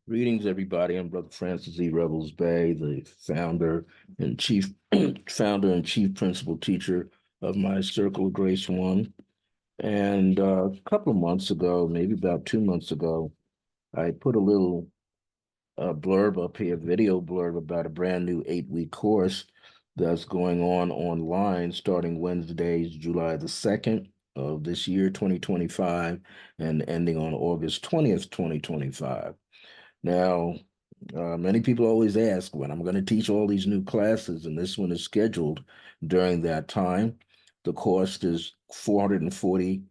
Greetings, everybody. I'm Brother Francis E. Revels-Bey, the founder and chief founder and chief principal teacher of my Circle of Grace One. And a couple of months ago, maybe about 2 months ago, I put a little blurb up here, video blurb about a brand new 8-week course that's going on online starting Wednesdays, July the 2nd of this year, 2025, and ending on August 20th, 2025. Now, many people always ask when I'm going to teach all these new classes, and this one is scheduled during that time. The cost is $440,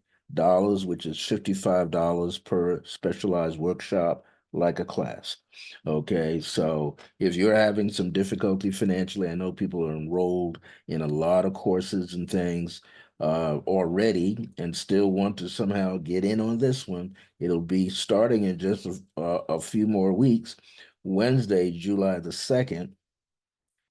which is $55 per specialized workshop, like a class. Okay, so if you're having some difficulty financially, I know people are enrolled in a lot of courses and things already and still want to somehow get in on this one. It'll be starting in just a few more weeks. Wednesday, July the 2nd,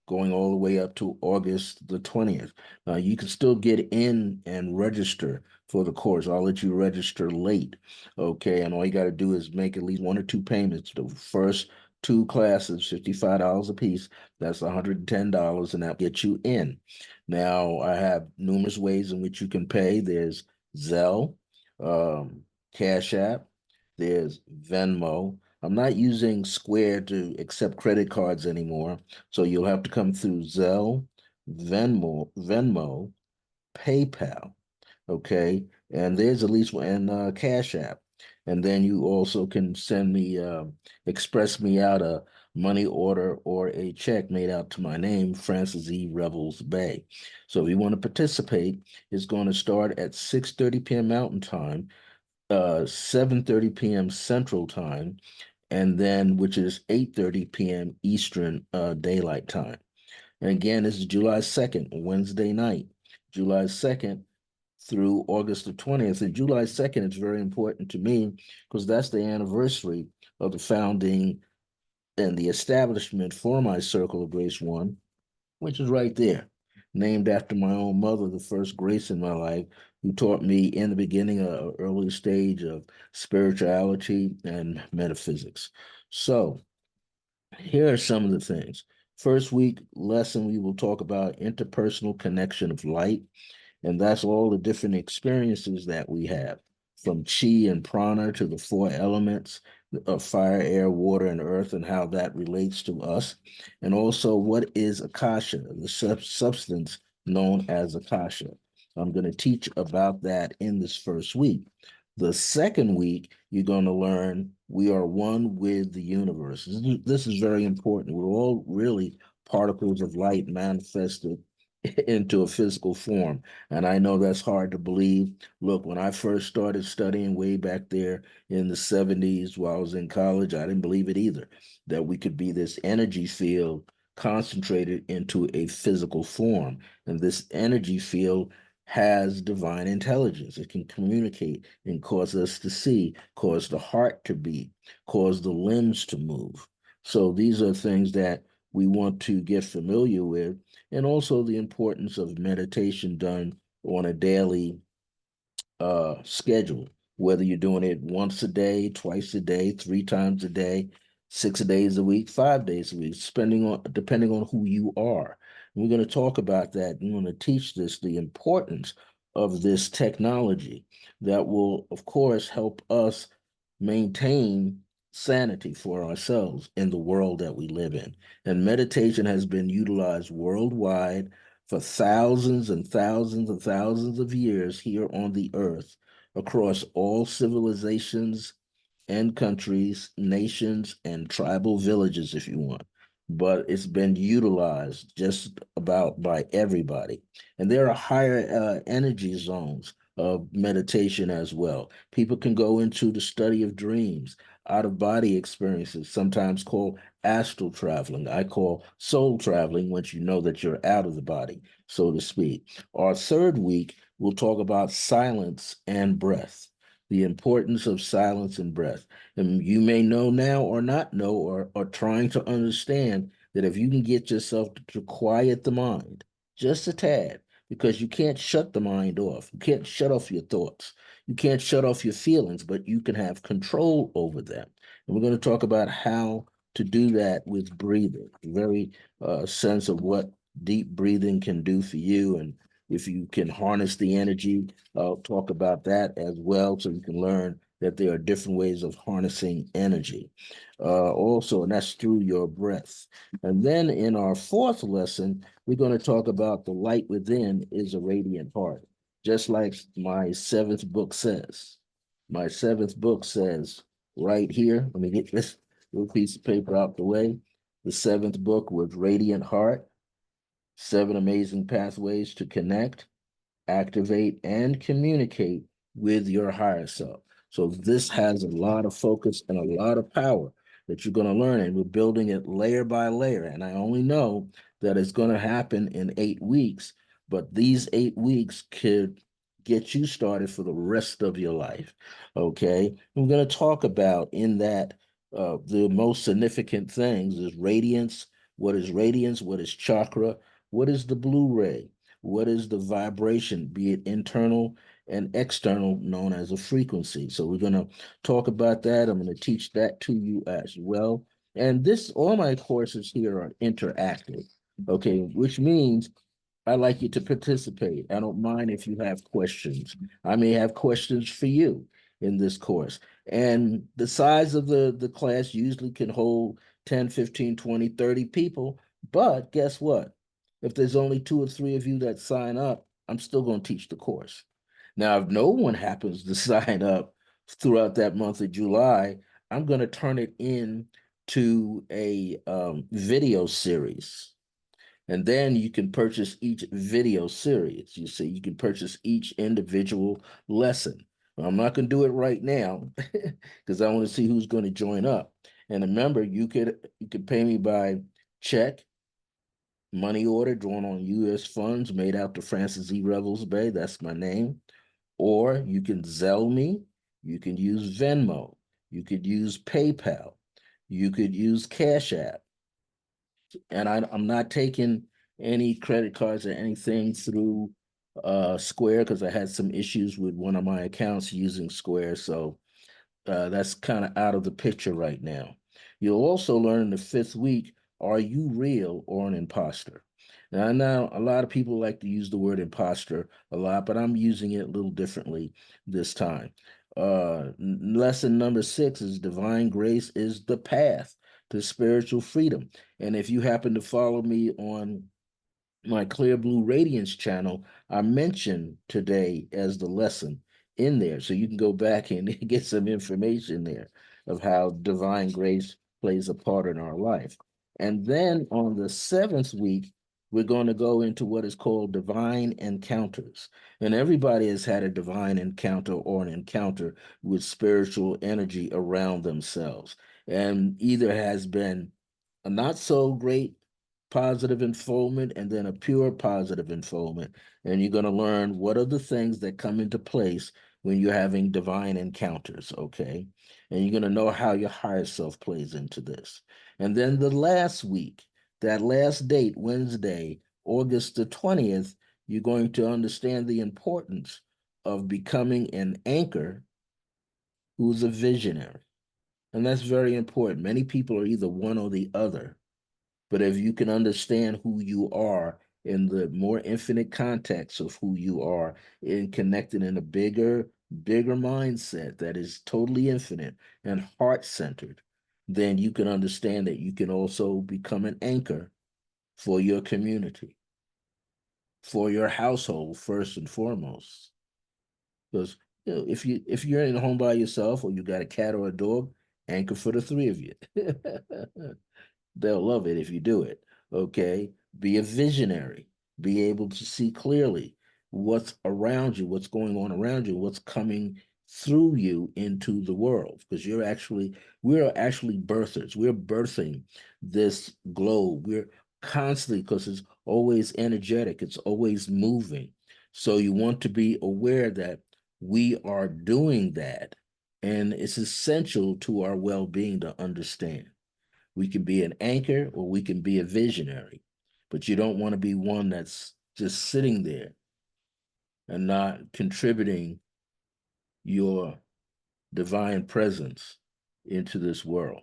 going all the way up to August the 20th. You can still get in and register for the course. I'll let you register late. Okay. And all you got to do is make at least one or two payments. The first two classes, $55 a piece. That's $110, and that gets you in. Now, I have numerous ways in which you can pay. There's Zelle, Cash App, there's Venmo. I'm not using Square to accept credit cards anymore. So you'll have to come through Zelle, Venmo, PayPal. Okay. And there's at least one, and Cash App. And then you also can send me, express me out a money order or a check made out to my name, Francis E. Revels-Bey. So if you want to participate, it's going to start at 6:30 p.m. Mountain Time, 7:30 p.m. Central Time, and then which is 8:30 p.m. Eastern Daylight Time. And again, this is July 2nd, Wednesday night, July 2nd through August the 20th. And July 2nd is very important to me because that's the anniversary of the founding and the establishment for my Circle of Grace One, which is right there, named after my own mother, the first grace in my life, who taught me in the beginning an early stage of spirituality and metaphysics. So here are some of the things. First week lesson, we will talk about interpersonal connection of light. And that's all the different experiences that we have, from chi and prana to the four elements of fire, air, water, and earth, and how that relates to us. And also, what is akasha, the substance known as akasha. I'm going to teach about that in this first week. The second week, you're going to learn we are one with the universe. This is very important. We're all really particles of light manifested into a physical form. And I know that's hard to believe. Look, when I first started studying way back there in the 70s while I was in college, I didn't believe it either, that we could be this energy field concentrated into a physical form. And this energy field has divine intelligence. It can communicate and cause us to see, cause the heart to beat, cause the limbs to move. So these are things that we want to get familiar with, and also the importance of meditation done on a daily schedule, whether you're doing it once a day, twice a day, 3 times a day, 6 days a week, 5 days a week, spending on depending on who you are. And we're going to talk about that. I'm going to teach this, the importance of this technology that will, of course, help us maintain sanity for ourselves in the world that we live in. And meditation has been utilized worldwide for thousands and thousands and thousands of years here on the earth, across all civilizations and countries, nations, and tribal villages, if you want. But it's been utilized just about by everybody. And there are higher energy zones of meditation as well. People can go into the study of dreams, out of body experiences, sometimes called astral traveling. I call soul traveling once you know that you're out of the body, so to speak. Our third week, we'll talk about silence and breath, the importance of silence and breath. And you may know now or not know or trying to understand that if you can get yourself to quiet the mind just a tad, because you can't shut the mind off. You can't shut off your thoughts. You can't shut off your feelings, but you can have control over them. And we're going to talk about how to do that with breathing, very sense of what deep breathing can do for you. And if you can harness the energy, I'll talk about that as well, so you can learn that there are different ways of harnessing energy. Also, and that's through your breath. And then in our fourth lesson, we're going to talk about the light within is a radiant heart, just like my seventh book says. My seventh book says right here, let me get this little piece of paper out the way. The seventh book was Radiant Heart, Seven Amazing Pathways to Connect, Activate, and Communicate with your higher self. So this has a lot of focus and a lot of power that you're going to learn, and we're building it layer by layer. And I only know that it's going to happen in 8 weeks, but these 8 weeks could get you started for the rest of your life. Okay. I'm going to talk about in that the most significant things is radiance. What is radiance? What is chakra? What is the blue ray? What is the vibration, be it internal and external, known as a frequency? So we're going to talk about that. I'm going to teach that to you as well. And all my courses here are interactive, okay, which means I like you to participate. I don't mind if you have questions. I may have questions for you in this course. And the size of the class usually can hold 10, 15, 20, 30 people. But guess what? If there's only two or three of you that sign up, I'm still going to teach the course. Now, if no one happens to sign up throughout that month of July, I'm going to turn it in to a video series, and then you can purchase each video series. You see, you can purchase each individual lesson. Well, I'm not going to do it right now because I want to see who's going to join up. And remember, you could pay me by check, money order drawn on U.S. funds made out to Francis E. Revels-Bey. That's my name. Or you can Zelle me. You can use Venmo. You could use PayPal. You could use Cash App. And I'm not taking any credit cards or anything through Square because I had some issues with one of my accounts using Square. So that's kind of out of the picture right now. You'll also learn in the fifth week, are you real or an imposter? Now, I know a lot of people like to use the word imposter a lot, but I'm using it a little differently this time. Lesson number 6 is divine grace is the path to spiritual freedom. And if you happen to follow me on my Clear Blue Radiance channel, I mentioned today as the lesson in there. So you can go back and get some information there of how divine grace plays a part in our life. And then on the seventh week, we're going to go into what is called divine encounters. And everybody has had a divine encounter or an encounter with spiritual energy around themselves. And either has been a not so great positive unfoldment and then a pure positive unfoldment. And you're going to learn what are the things that come into place when you're having divine encounters, okay? And you're going to know how your higher self plays into this. And then the last week, that last date, Wednesday, August the 20th, you're going to understand the importance of becoming an anchor who's a visionary. And that's very important. Many people are either one or the other. But if you can understand who you are in the more infinite context of who you are and connected in a bigger mindset that is totally infinite and heart-centered, then you can understand that you can also become an anchor for your community, for your household, first and foremost. Because if you're in a home by yourself or you got a cat or a dog, anchor for the three of you. They'll love it if you do it. Okay. Be a visionary. Be able to see clearly what's around you, what's going on around you, what's coming through you into the world. Because we're actually birthers. We're birthing this globe. We're constantly, because it's always energetic, it's always moving. So you want to be aware that we are doing that. And it's essential to our well-being to understand. We can be an anchor or we can be a visionary, but you don't want to be one that's just sitting there and not contributing your divine presence into this world.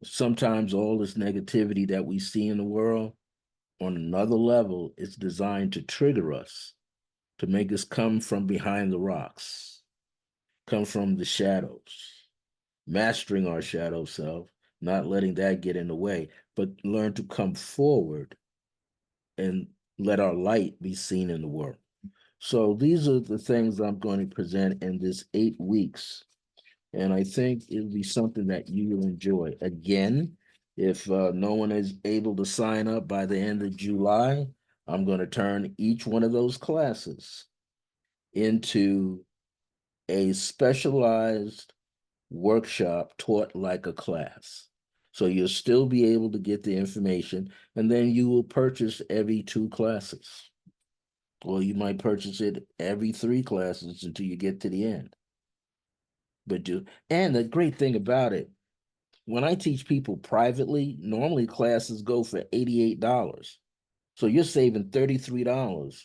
Sometimes all this negativity that we see in the world on another level is designed to trigger us, to make us come from behind the rocks, come from the shadows, mastering our shadow self, not letting that get in the way, but learn to come forward and let our light be seen in the world. So these are the things I'm going to present in this 8 weeks. And I think it'll be something that you will enjoy. Again, if no one is able to sign up by the end of July, I'm going to turn each one of those classes into a specialized workshop taught like a class. So you'll still be able to get the information, and then you will purchase every 2 classes. Or you might purchase it every 3 classes until you get to the end. And the great thing about it, when I teach people privately, normally classes go for $88. So you're saving $33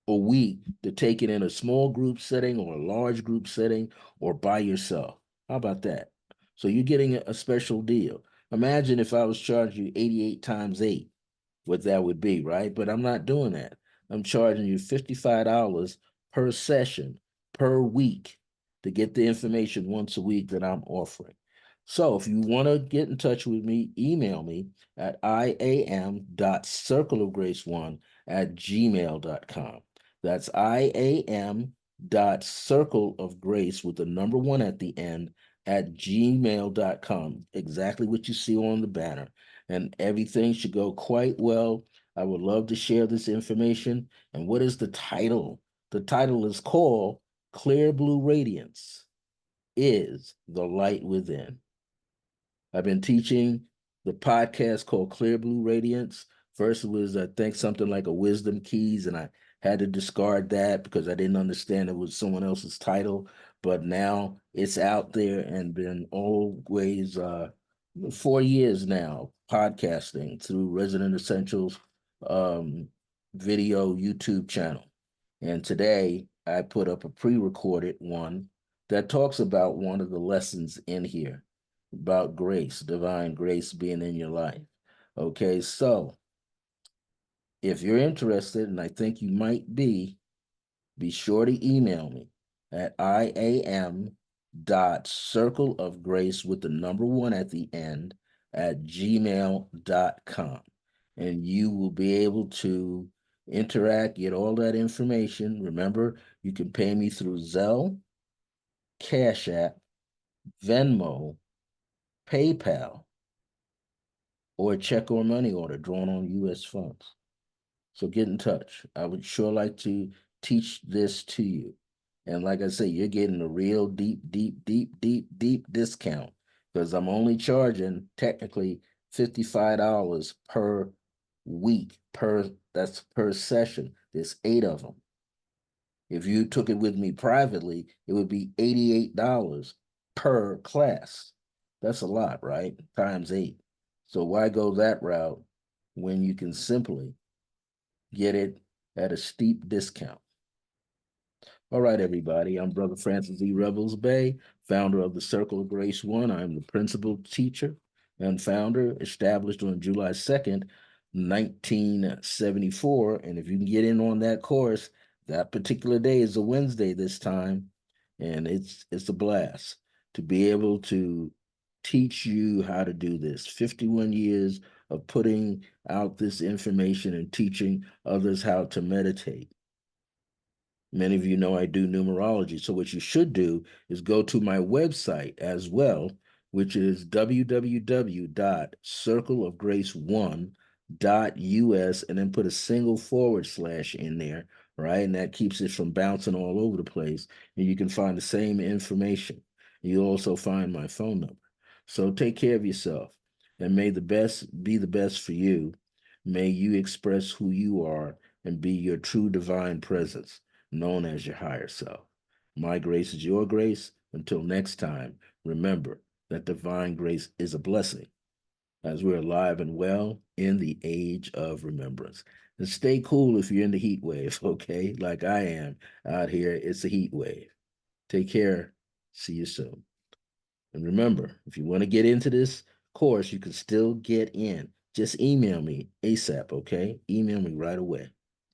a week to take it in a small group setting or a large group setting or by yourself. How about that? So you're getting a special deal. Imagine if I was charging you 88 times 8, what that would be, right? But I'm not doing that. I'm charging you $55 per session per week to get the information once a week that I'm offering. So if you want to get in touch with me, email me at iam.circleofgrace1@gmail.com. That's iam.circleofgrace with the number 1 at the end at gmail.com. Exactly what you see on the banner. And everything should go quite well. I would love to share this information. And what is the title? The title is called Clear Blue Radiance is the Light Within. I've been teaching the podcast called Clear Blue Radiance. First, it was, I think, something like a Wisdom Keys, and I had to discard that because I didn't understand it was someone else's title. But now it's out there and been always 4 years now podcasting through Resident Essentials video YouTube channel. And today I put up a pre-recorded one that talks about one of the lessons in here about grace, divine grace being in your life. Okay, so if you're interested, and I think you might be sure to email me at iam.circleofgrace with the number 1 at the end at gmail.com. And you will be able to interact, get all that information. Remember, you can pay me through Zelle, Cash App, Venmo, PayPal, or a check or money order drawn on U.S. funds. So get in touch. I would sure like to teach this to you. And like I say, you're getting a real deep discount because I'm only charging technically $55 per week, that's per session. There's 8 of them. If you took it with me privately, it would be $88 per class. That's a lot, right? Times 8. So why go that route when you can simply get it at a steep discount? All right, everybody. I'm Brother Francis E. Revels-Bey, founder of the Circle of Grace One. I'm the principal teacher and founder, established on July 2nd, 1974. And if you can get in on that course, that particular day is a Wednesday this time, and it's a blast to be able to teach you how to do this. 51 years of putting out this information and teaching others how to meditate. Many of you know I do numerology. So what you should do is go to my website as well, which is www.circleofgrace1.us, and then put a single / in there, right? And that keeps it from bouncing all over the place. And you can find the same information. You'll also find my phone number. So take care of yourself, and may the best be the best for you. May you express who you are and be your true divine presence, known as your higher self. My grace is your grace. Until next time, remember that divine grace is a blessing. as we're alive and well in the age of remembrance. And stay cool if you're in the heat wave, okay? Like I am out here. It's a heat wave. Take care. See you soon. And remember, if you want to get into this course, you can still get in. Just email me ASAP, okay? Email me right away.